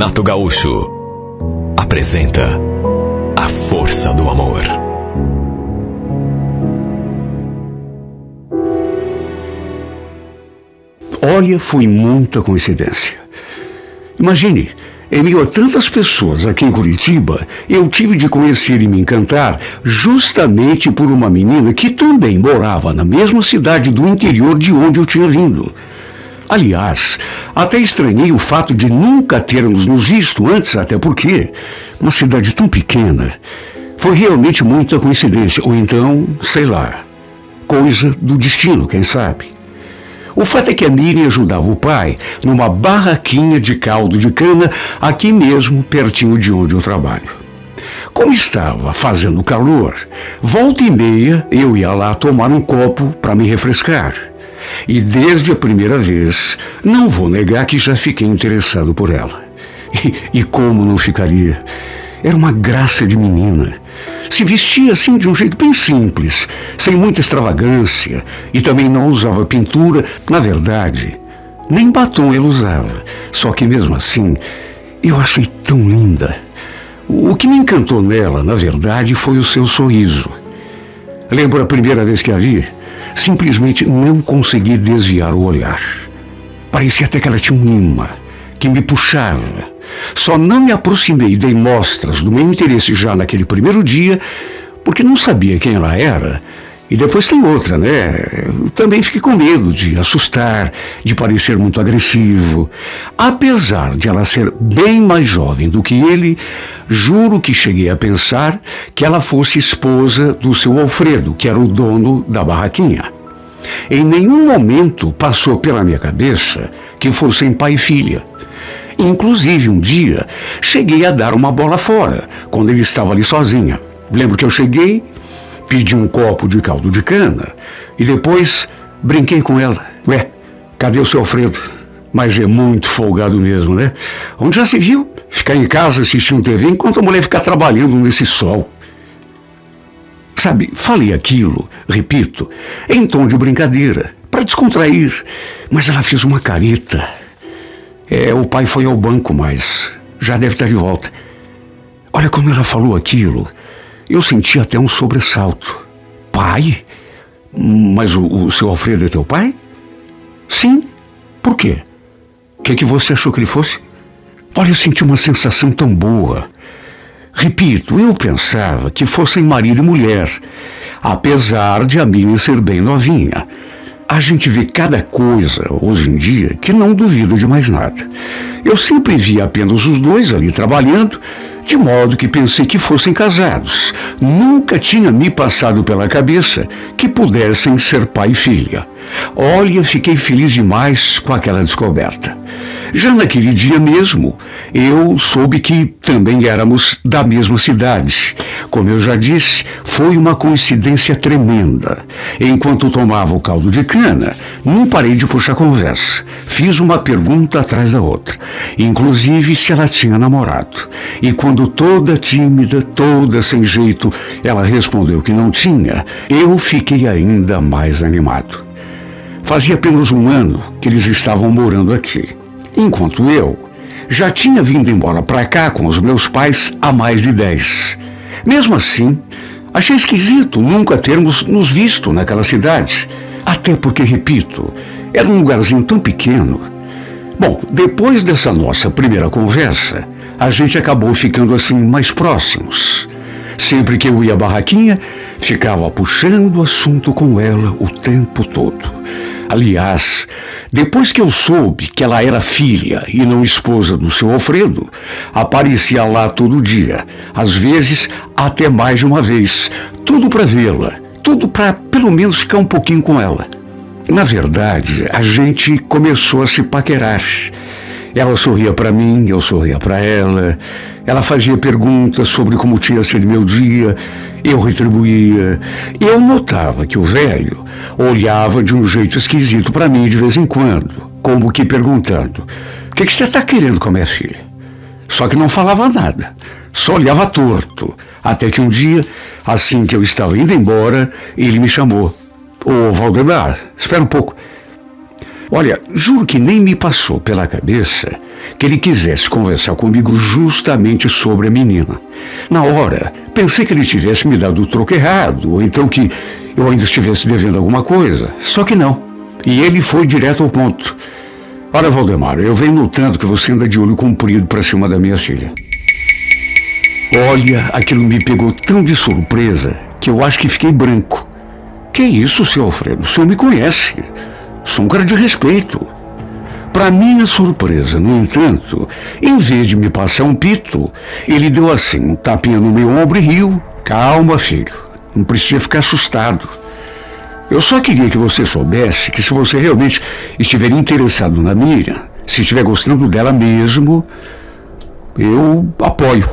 Renato Gaúcho apresenta A Força do Amor. Olha, foi muita coincidência. Imagine, em meio a tantas pessoas aqui em Curitiba, eu tive de conhecer e me encantar justamente por uma menina que também morava na mesma cidade do interior de onde eu tinha vindo. Aliás, até estranhei o fato de nunca termos nos visto antes, até porque uma cidade tão pequena foi realmente muita coincidência, ou então, sei lá, coisa do destino, quem sabe. O fato é que a Miriam ajudava o pai numa barraquinha de caldo de cana aqui mesmo, pertinho de onde eu trabalho. Como estava fazendo calor, volta e meia eu ia lá tomar um copo para me refrescar. E desde a primeira vez, não vou negar que já fiquei interessado por ela. E como não ficaria? Era uma graça de menina. Se vestia assim de um jeito bem simples, sem muita extravagância, e também não usava pintura. Na verdade, nem batom ela usava. Só que mesmo assim, eu achei tão linda. O que me encantou nela, na verdade, foi o seu sorriso. Lembro a primeira vez que a vi, simplesmente não consegui desviar o olhar. Parecia até que ela tinha um imã que me puxava. Só não me aproximei e dei mostras do meu interesse já naquele primeiro dia, porque não sabia quem ela era. E depois tem outra, né? Eu também fiquei com medo de assustar, de parecer muito agressivo. Apesar de ela ser bem mais jovem do que ele, juro que cheguei a pensar que ela fosse esposa do seu Alfredo, que era o dono da barraquinha. Em nenhum momento passou pela minha cabeça que fossem pai e filha. Inclusive, um dia, cheguei a dar uma bola fora, quando ele estava ali sozinha. Lembro que eu cheguei, pedi um copo de caldo de cana e depois brinquei com ela. Ué, cadê o seu Alfredo? Mas é muito folgado mesmo, né? Onde já se viu? Ficar em casa assistindo TV enquanto a mulher fica trabalhando nesse sol. Sabe, falei aquilo, repito, em tom de brincadeira, para descontrair, mas ela fez uma careta. O pai foi ao banco, mas já deve estar de volta. Olha como ela falou aquilo. Eu senti até um sobressalto. Pai? Mas o seu Alfredo é teu pai? Sim. Por quê? O que você achou que ele fosse? Olha, eu senti uma sensação tão boa. Repito, eu pensava que fossem marido e mulher, apesar de a Miriam ser bem novinha. A gente vê cada coisa, hoje em dia, que não duvido de mais nada. Eu sempre vi apenas os dois ali trabalhando, de modo que pensei que fossem casados. Nunca tinha me passado pela cabeça que pudessem ser pai e filha. Olha, fiquei feliz demais com aquela descoberta. Já naquele dia mesmo, eu soube que também éramos da mesma cidade. Como eu já disse, foi uma coincidência tremenda. Enquanto tomava o caldo de cana, não parei de puxar conversa. Fiz uma pergunta atrás da outra, inclusive se ela tinha namorado. E quando toda tímida, toda sem jeito, ela respondeu que não tinha, eu fiquei ainda mais animado. Fazia apenas um ano que eles estavam morando aqui, enquanto eu já tinha vindo embora para cá com os meus pais há mais de 10. Mesmo assim, achei esquisito nunca termos nos visto naquela cidade. Até porque, repito, era um lugarzinho tão pequeno. Bom, depois dessa nossa primeira conversa, a gente acabou ficando assim mais próximos. Sempre que eu ia à barraquinha, ficava puxando o assunto com ela o tempo todo. Aliás, depois que eu soube que ela era filha e não esposa do seu Alfredo, aparecia lá todo dia, às vezes até mais de uma vez, tudo para vê-la, tudo para pelo menos ficar um pouquinho com ela. Na verdade, a gente começou a se paquerar. Ela sorria para mim, eu sorria para ela. Ela fazia perguntas sobre como tinha sido meu dia, eu retribuía. Eu notava que o velho olhava de um jeito esquisito para mim de vez em quando, como que perguntando: o que você está querendo com a minha filha? Só que não falava nada, só olhava torto. Até que um dia, assim que eu estava indo embora, ele me chamou: ô Valdemar, espera um pouco. Olha, juro que nem me passou pela cabeça que ele quisesse conversar comigo justamente sobre a menina. Na hora, pensei que ele tivesse me dado o troco errado, ou então que eu ainda estivesse devendo alguma coisa. Só que não. E ele foi direto ao ponto. Olha, Valdemar, eu venho notando que você anda de olho comprido para cima da minha filha. Olha, aquilo me pegou tão de surpresa que eu acho que fiquei branco. Que isso, seu Alfredo? O senhor me conhece. Sou um cara de respeito. Para minha surpresa, no entanto, em vez de me passar um pito, ele deu assim um tapinha no meu ombro e riu. Calma, filho. Não precisa ficar assustado. Eu só queria que você soubesse que se você realmente estiver interessado na Miriam, se estiver gostando dela mesmo, eu apoio.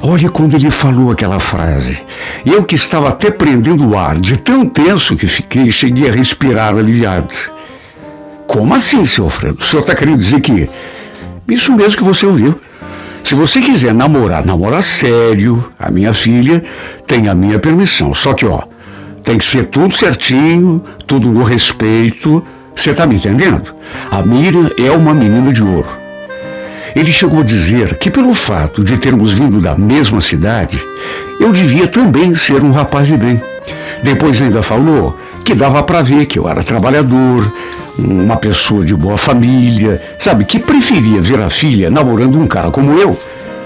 Olha, quando ele falou aquela frase, eu que estava até prendendo o ar, de tão tenso que fiquei, cheguei a respirar aliviado. Como assim, seu Alfredo? O senhor está querendo dizer que... Isso mesmo que você ouviu. Se você quiser namorar sério, a minha filha tem a minha permissão. Só que, tem que ser tudo certinho, tudo no respeito. Você está me entendendo? A Miriam é uma menina de ouro. Ele chegou a dizer que pelo fato de termos vindo da mesma cidade, eu devia também ser um rapaz de bem. Depois ainda falou que dava para ver que eu era trabalhador, uma pessoa de boa família, sabe, que preferia ver a filha namorando um cara como eu,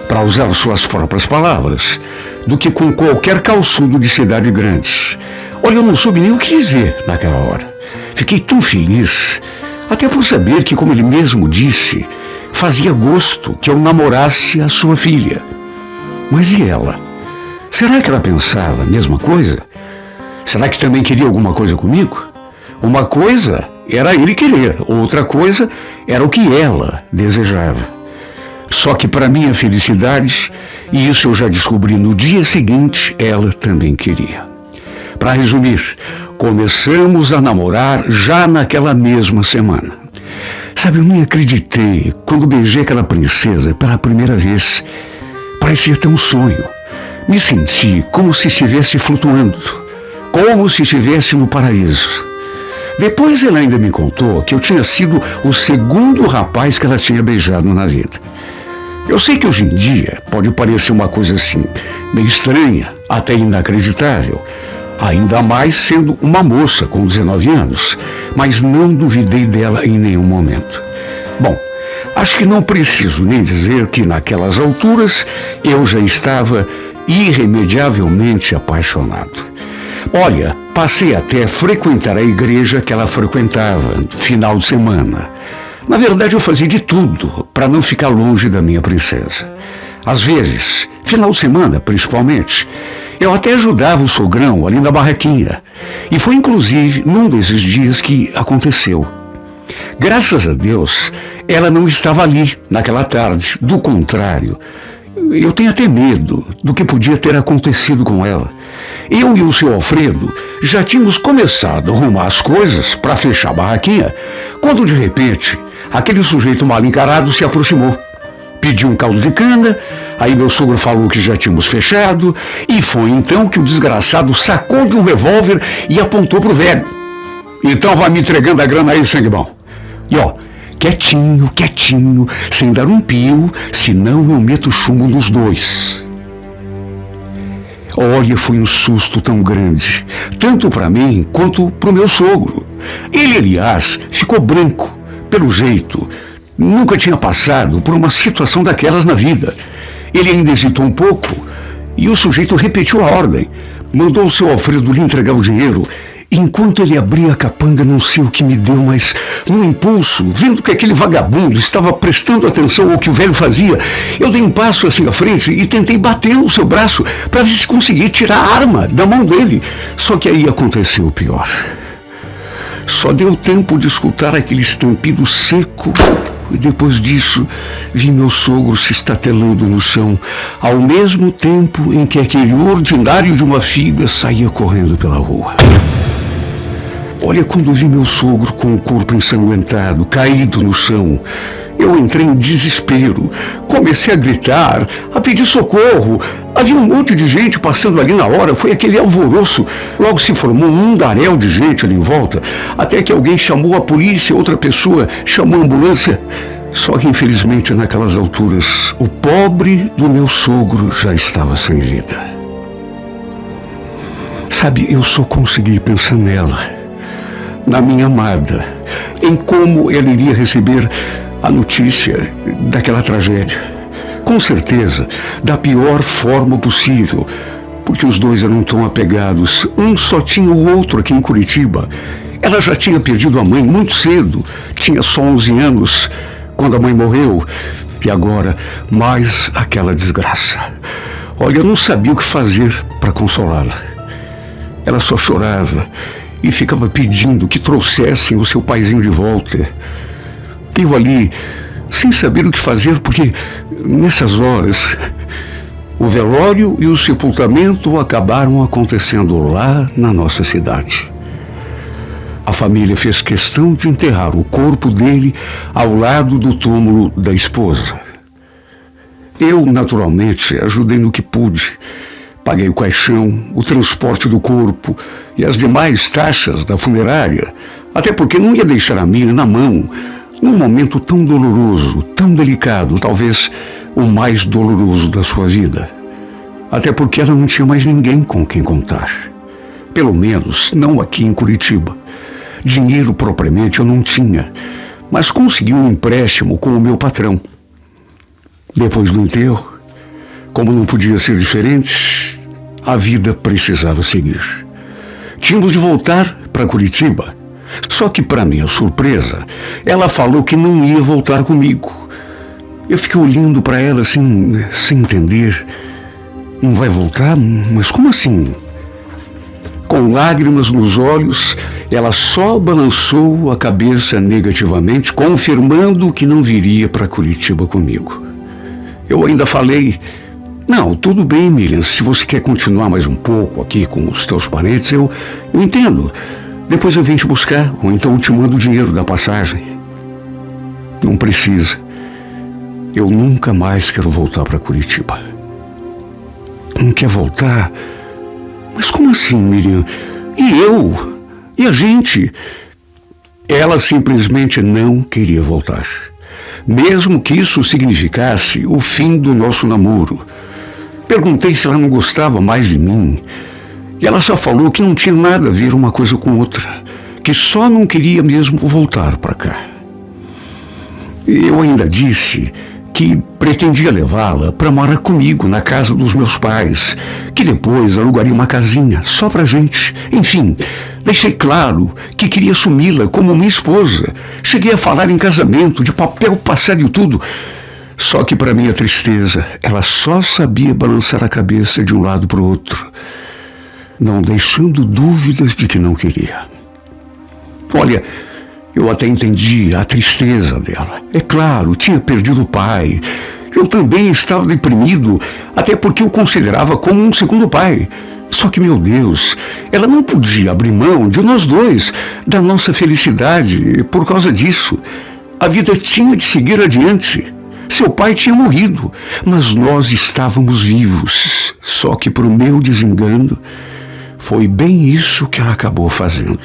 para usar suas próprias palavras, do que com qualquer calçudo de cidade grande. Olha, eu não soube nem o que dizer naquela hora. Fiquei tão feliz, até por saber que, como ele mesmo disse, fazia gosto que eu namorasse a sua filha. Mas e ela? Será que ela pensava a mesma coisa? Será que também queria alguma coisa comigo? Uma coisa era ele querer, outra coisa era o que ela desejava. Só que para minha felicidade, e isso eu já descobri no dia seguinte, ela também queria. Para resumir, começamos a namorar já naquela mesma semana. Sabe, eu nem acreditei quando beijei aquela princesa pela primeira vez. Parecia até um sonho. Me senti como se estivesse flutuando, como se estivesse no paraíso. Depois ela ainda me contou que eu tinha sido o segundo rapaz que ela tinha beijado na vida. Eu sei que hoje em dia pode parecer uma coisa assim, meio estranha, até inacreditável, ainda mais sendo uma moça com 19 anos, mas não duvidei dela em nenhum momento. Bom, acho que não preciso nem dizer que naquelas alturas eu já estava irremediavelmente apaixonado. Olha, passei até a frequentar a igreja que ela frequentava no final de semana. Na verdade, eu fazia de tudo para não ficar longe da minha princesa. Às vezes, final de semana principalmente, eu até ajudava o sogrão ali na barraquinha. E foi inclusive num desses dias que aconteceu. Graças a Deus, ela não estava ali naquela tarde. Do contrário, eu tenho até medo do que podia ter acontecido com ela. Eu e o seu Alfredo já tínhamos começado a arrumar as coisas para fechar a barraquinha, quando de repente, aquele sujeito mal encarado se aproximou. Pediu um caldo de cana, aí meu sogro falou que já tínhamos fechado, e foi então que o desgraçado sacou de um revólver e apontou pro velho. Então vai me entregando a grana aí, sangue bom. E quietinho, sem dar um pio, senão eu meto chumbo nos dois. Olha, foi um susto tão grande, tanto para mim quanto pro meu sogro. Ele, aliás, ficou branco, pelo jeito. Nunca tinha passado por uma situação daquelas na vida. Ele ainda hesitou um pouco e o sujeito repetiu a ordem. Mandou o seu Alfredo lhe entregar o dinheiro. Enquanto ele abria a capanga, não sei o que me deu, mas no impulso, vendo que aquele vagabundo estava prestando atenção ao que o velho fazia, eu dei um passo assim à frente e tentei bater no seu braço para ver se conseguia tirar a arma da mão dele. Só que aí aconteceu o pior. Só deu tempo de escutar aquele estampido seco e depois disso vi meu sogro se estatelando no chão, ao mesmo tempo em que aquele ordinário de uma figa saía correndo pela rua. Olha, quando vi meu sogro com o corpo ensanguentado, caído no chão, Eu entrei em desespero, comecei a gritar, a pedir socorro. Havia um monte de gente passando ali na hora, foi aquele alvoroço. Logo se formou um mundaréu de gente ali em volta, até que alguém chamou a polícia, outra pessoa chamou a ambulância. Só que, infelizmente, naquelas alturas, o pobre do meu sogro já estava sem vida. Sabe, eu só consegui pensar nela, na minha amada, em como ela iria receber a notícia daquela tragédia. Com certeza, da pior forma possível, porque os dois eram tão apegados. Um só tinha o outro aqui em Curitiba. Ela já tinha perdido a mãe muito cedo, tinha só 11 anos, quando a mãe morreu. E agora, mais aquela desgraça. Olha, eu não sabia o que fazer para consolá-la. Ela só chorava e ficava pedindo que trouxessem o seu paizinho de volta. Eu ali, sem saber o que fazer, porque nessas horas o velório e o sepultamento acabaram acontecendo lá na nossa cidade. A família fez questão de enterrar o corpo dele ao lado do túmulo da esposa. Eu, naturalmente, ajudei no que pude. Paguei o caixão, o transporte do corpo e as demais taxas da funerária, até porque não ia deixar a Miriam na mão num momento tão doloroso, tão delicado, talvez o mais doloroso da sua vida. Até porque ela não tinha mais ninguém com quem contar. Pelo menos não aqui em Curitiba. Dinheiro propriamente eu não tinha, mas consegui um empréstimo com o meu patrão. Depois do enterro, como não podia ser diferente, a vida precisava seguir. Tínhamos de voltar para Curitiba. Só que, para minha surpresa, ela falou que não ia voltar comigo. Eu fiquei olhando para ela assim, sem entender. Não vai voltar? Mas como assim? Com lágrimas nos olhos, ela só balançou a cabeça negativamente, confirmando que não viria para Curitiba comigo. Eu ainda falei: não, tudo bem, Miriam, se você quer continuar mais um pouco aqui com os teus parentes, eu entendo. Depois eu venho te buscar, ou então eu te mando o dinheiro da passagem. Não precisa. Eu nunca mais quero voltar para Curitiba. Não quer voltar? Mas como assim, Miriam? E eu? E a gente? Ela simplesmente não queria voltar. Mesmo que isso significasse o fim do nosso namoro. Perguntei se ela não gostava mais de mim. E ela só falou que não tinha nada a ver uma coisa com outra, que só não queria mesmo voltar para cá. Eu ainda disse que pretendia levá-la para morar comigo na casa dos meus pais, que depois alugaria uma casinha só pra gente. Enfim, deixei claro que queria assumi-la como minha esposa. Cheguei a falar em casamento, de papel passado e tudo. Só que, para minha tristeza, ela só sabia balançar a cabeça de um lado para o outro, não deixando dúvidas de que não queria. Olha, eu até entendi a tristeza dela. É claro, tinha perdido o pai. Eu também estava deprimido, até porque o considerava como um segundo pai. Só que, meu Deus, ela não podia abrir mão de nós dois, da nossa felicidade, por causa disso. A vida tinha de seguir adiante. Seu pai tinha morrido, mas nós estávamos vivos. Só que, para o meu desengano, foi bem isso que ela acabou fazendo.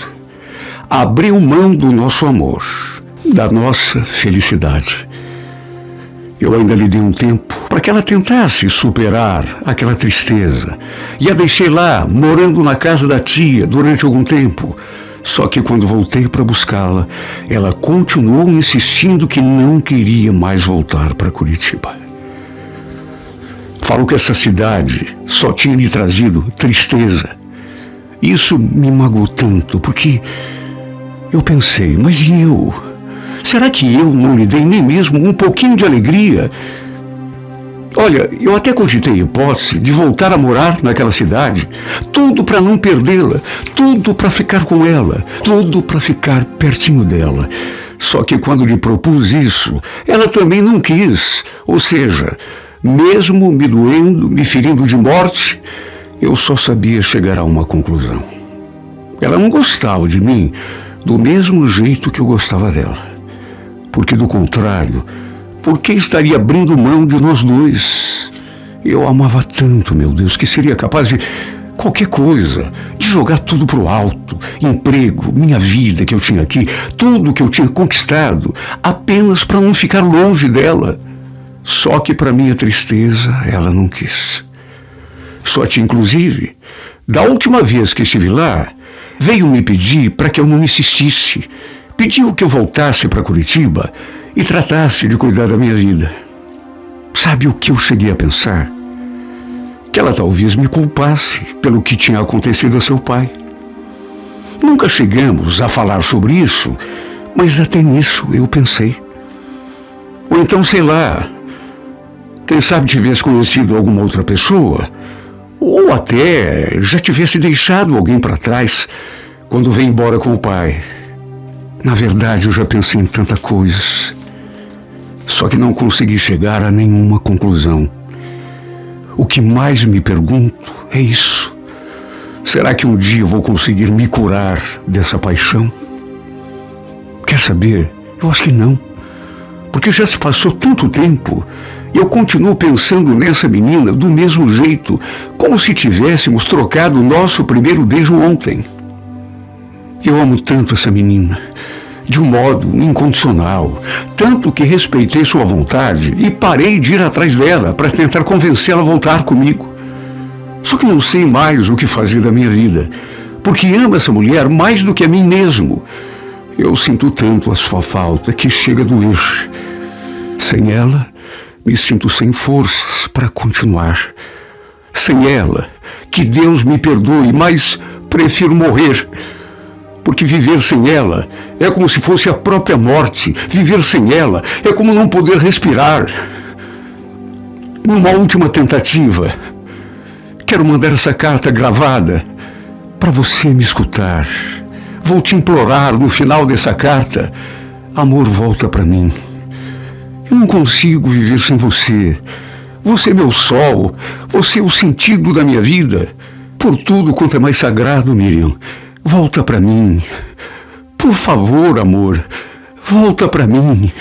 Abriu mão do nosso amor, da nossa felicidade. Eu ainda lhe dei um tempo para que ela tentasse superar aquela tristeza. E a deixei lá, morando na casa da tia, durante algum tempo. Só que quando voltei para buscá-la, ela continuou insistindo que não queria mais voltar para Curitiba. Falou que essa cidade só tinha lhe trazido tristeza. Isso me magoou tanto, porque eu pensei, mas e eu? Será que eu não lhe dei nem mesmo um pouquinho de alegria? Olha, eu até cogitei a hipótese de voltar a morar naquela cidade. Tudo para não perdê-la, tudo para ficar com ela, tudo para ficar pertinho dela. Só que quando lhe propus isso, ela também não quis. Ou seja, mesmo me doendo, me ferindo de morte, eu só sabia chegar a uma conclusão. Ela não gostava de mim do mesmo jeito que eu gostava dela. Porque, do contrário, por que estaria abrindo mão de nós dois? Eu amava tanto, meu Deus, que seria capaz de qualquer coisa, de jogar tudo pro alto, emprego, minha vida que eu tinha aqui, tudo que eu tinha conquistado, apenas para não ficar longe dela. Só que, para minha tristeza, ela não quis. Sorte, inclusive, da última vez que estive lá, veio me pedir para que eu não insistisse. Pediu que eu voltasse para Curitiba e tratasse de cuidar da minha vida. Sabe o que eu cheguei a pensar? Que ela talvez me culpasse pelo que tinha acontecido a seu pai. Nunca chegamos a falar sobre isso, mas até nisso eu pensei. Ou então, sei lá, quem sabe tivesse conhecido alguma outra pessoa, ou até já tivesse deixado alguém para trás quando veio embora com o pai. Na verdade, eu já pensei em tanta coisa, só que não consegui chegar a nenhuma conclusão. O que mais me pergunto é isso. Será que um dia eu vou conseguir me curar dessa paixão? Quer saber? Eu acho que não. Porque já se passou tanto tempo e eu continuo pensando nessa menina do mesmo jeito, como se tivéssemos trocado o nosso primeiro beijo ontem. Eu amo tanto essa menina, de um modo incondicional, tanto que respeitei sua vontade e parei de ir atrás dela para tentar convencê-la a voltar comigo. Só que não sei mais o que fazer da minha vida, porque amo essa mulher mais do que a mim mesmo. Eu sinto tanto a sua falta que chega a doer. Sem ela, me sinto sem forças para continuar. Sem ela, que Deus me perdoe, mas prefiro morrer. Porque viver sem ela é como se fosse a própria morte. Viver sem ela é como não poder respirar. Numa última tentativa, quero mandar essa carta gravada para você me escutar. Vou te implorar no final dessa carta: amor, volta para mim. Eu não consigo viver sem você. Você é meu sol. Você é o sentido da minha vida. Por tudo quanto é mais sagrado, Miriam, volta para mim. Por favor, amor, volta para mim.